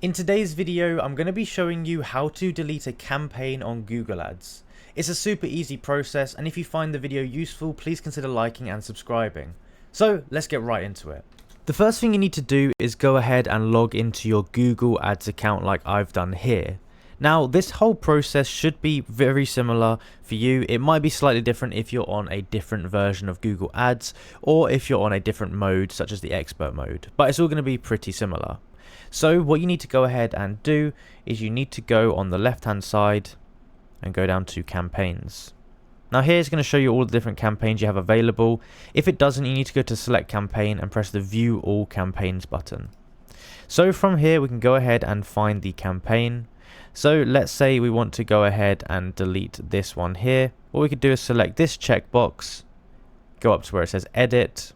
In today's video, I'm going to be showing you how to delete a campaign on Google Ads. It's a super easy process, and if you find the video useful, please consider liking and subscribing. So let's get right into it. The first thing you need to do is go ahead and log into your Google Ads account like I've done here. Now, this whole process should be very similar for you. It might be slightly different if you're on a different version of Google Ads or if you're on a different mode such as the expert mode, but it's all going to be pretty similar. So what you need to go ahead and do is you need to go on the left hand side and go down to campaigns. Now here it's going to show you all the different campaigns you have available. If it doesn't, you need to go to select campaign and press the view all campaigns button. So from here we can go ahead and find the campaign. So let's say we want to go ahead and delete this one here. What we could do is select this checkbox, go up to where it says edit,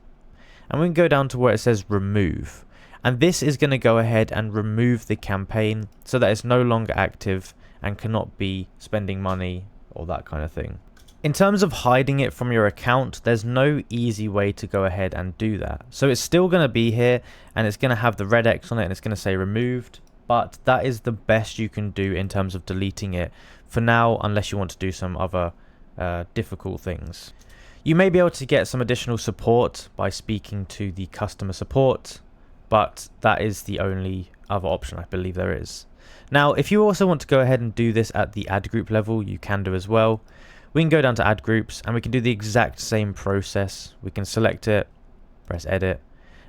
and we can go down to where it says remove. And this is going to go ahead and remove the campaign so that it's no longer active and cannot be spending money or that kind of thing. In terms of hiding it from your account, there's no easy way to go ahead and do that. So it's still going to be here and it's going to have the red X on it and it's going to say removed. But that is the best you can do in terms of deleting it for now, unless you want to do some other difficult things. You may be able to get some additional support by speaking to the customer support, but that is the only other option I believe there is. Now, if you also want to go ahead and do this at the ad group level, you can do as well. We can go down to ad groups and we can do the exact same process. We can select it, press edit,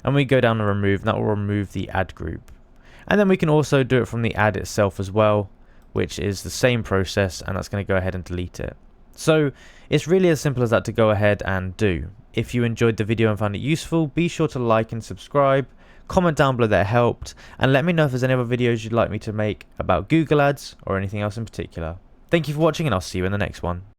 and we go down and remove, and that will remove the ad group. And then we can also do it from the ad itself as well, which is the same process, and that's going to go ahead and delete it. So it's really as simple as that to go ahead and do. If you enjoyed the video and found it useful, be sure to like and subscribe. Comment down below that it helped, and let me know if there's any other videos you'd like me to make about Google Ads or anything else in particular. Thank you for watching, and I'll see you in the next one.